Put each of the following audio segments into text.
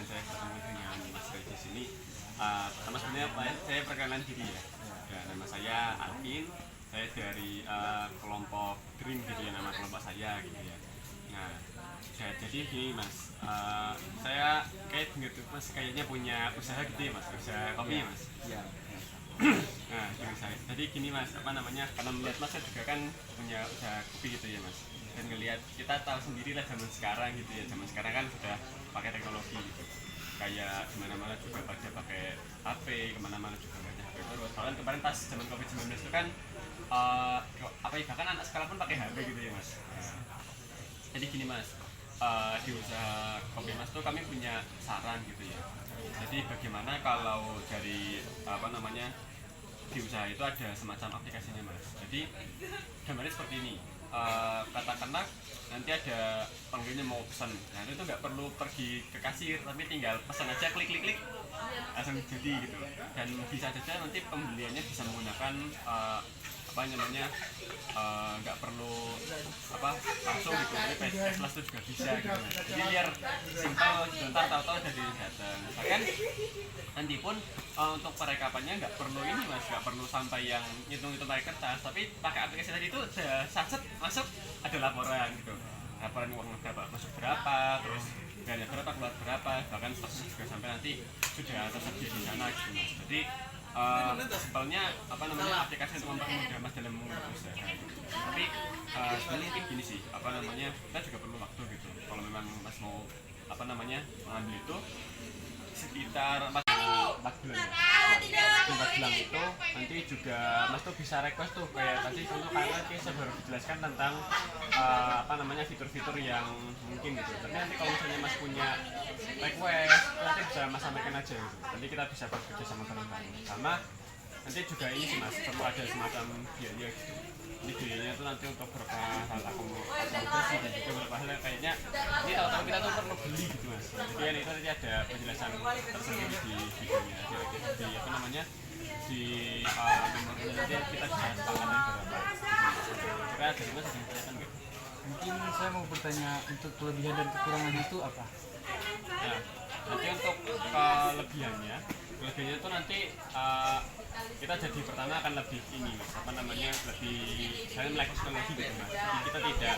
saya ketemu dengan Mas Ray di sini. Pertama sebenarnya saya perkenalan diri ya. Ya, nama saya Alvin. Saya dari kelompok Green gitu ya, nama kelompok saya gitu ya. Nah, jadi gini Mas, saya kayak gitu Mas, kayaknya punya usaha gitu ya Mas, usaha kopi ya Mas. Iya. Nah, jadi gini Mas, apa namanya? Karena melihat Mas juga kan punya usaha kopi gitu ya Mas. Dan ngelihat kita tahu sendiri lah zaman sekarang gitu ya, zaman sekarang kan sudah pakai teknologi gitu. Kayak kemana-mana juga pada pakai HP, kemana-mana juga pakai HP terus. Bahkan kemarin pas zaman COVID-19 itu kan apa ya, bahkan anak sekolah pun pakai HP gitu ya Mas. Jadi gini Mas, di usaha kopi Mas tuh kami punya saran gitu ya. Jadi bagaimana kalau dari apa namanya, di usaha itu ada semacam aplikasinya Mas. Jadi gambarnya seperti ini. Katakanlah nanti ada pengguna mau pesan, nah itu nggak perlu pergi ke kasir, tapi tinggal pesan aja, klik klik klik langsung jadi gitu. Dan bisa saja nanti pembeliannya bisa menggunakan apa namanya, nggak perlu apa langsung gitu, tapi cashless itu juga bisa gitu. Jadi biar simpel, sebentar tahu-tahu dari datang. Bahkan nanti pun untuk perekapannya nggak perlu ini Mas, nggak perlu sampai yang ngitung-ngitung pakai kertas, tapi pakai aplikasi tadi itu udah satset masuk, ada laporan gitu, laporan uang berapa masuk berapa, terus biaya berapa, keluar berapa, bahkan stoknya juga sampai nanti sudah tersedia di sana gitu Mas. Jadi simpelnya apa namanya, aplikasi untuk mempermudah Mas dalam mengurus usaha gitu. Tapi sebenarnya mungkin gini sih, apa namanya, kita juga perlu waktu gitu. Kalau memang Mas mau apa namanya mengambil itu sekitar 4 bulan ya. 4 bulan itu nanti juga Mas tuh bisa request tuh kayak tadi contoh, karena saya baru dijelaskan tentang apa namanya, fitur-fitur yang mungkin gitu. Tapi nanti kalau misalnya Mas punya request nanti bisa Mas sampaikan aja gitu. Nanti kita bisa bekerja sama bareng-bareng. Sama nanti juga ini sih Mas, perlu ada semacam biaya gitu. Ini biayanya tuh nanti untuk beberapa hal akomodasi dan juga beberapa hal yang kayaknya ini tahu-tahu kita tuh perlu beli gitu Mas. Jadi itu nanti ada penjelasan tersendiri di videonya, di apa namanya, di memornya nanti kita bisa sepakatnya berapa. Kira dari Mas ada yang kelihatan gitu. Mungkin saya mau bertanya, untuk kelebihan dan kekurangan itu apa? Nah, nanti untuk kelebihannya itu nanti kita jadi pertama akan lebih ini Mas, apa namanya, lebih saya melek teknologi gitu Mas. Jadi kita tidak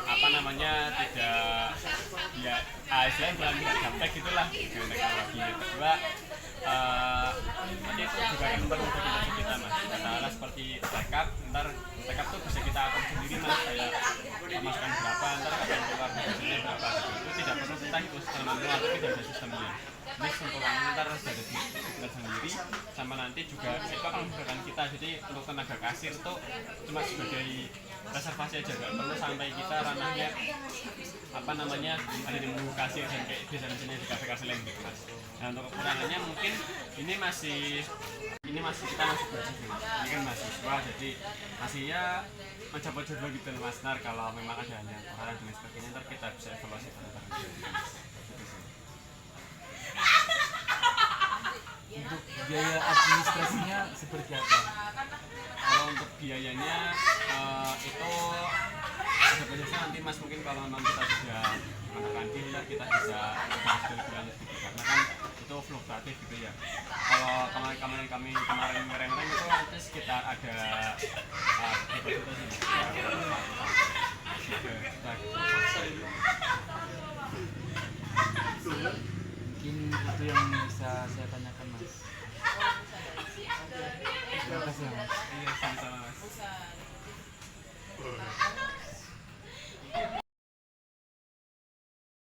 apa namanya, tidak ya istilahnya bukan tidak gaptek gitulah dengan teknologi. Yang kedua nanti itu juga akan mempermudah kita Mas. Katakanlah seperti backup, ntar backup tuh bisa kita atur sendiri Mas, kayak masukkan berapa, ntar akan keluar hasilnya berapa gitu. Itu tidak perlu kita hitung secara manual, tapi sudah ada sistemnya. Ini simpulannya ntar sudah ada di kita sendiri, sama nanti juga itu akan memudahkan kita. Jadi untuk tenaga kasir tuh cuma sebagai reservasi aja, nggak perlu sampai kita ranahnya apa namanya ada di menunggu kasir dan kayak biasanya di kafe-kafe lain gitu Mas. Nah untuk kekurangannya mungkin ini masih kita masih belajar gitu. Ini kan mahasiswa, jadi masih ya mencoba-coba gitu Mas. Ntar kalau memang ada yang kurang dan sebagainya, ntar kita bisa evaluasi bareng-bareng gitu Mas. Untuk biaya administrasinya seperti apa? Kalau untuk biayanya itu ada banyaknya nanti Mas, mungkin kalau memang kita sudah menekan dealer kita bisa bahas lebih lanjut gitu, karena kan itu fluktuatif gitu ya. Kalau kemarin ngerem itu nanti sekitar ada berapa juta sih Mas? Mungkin itu yang bisa saya tanyakan Mas.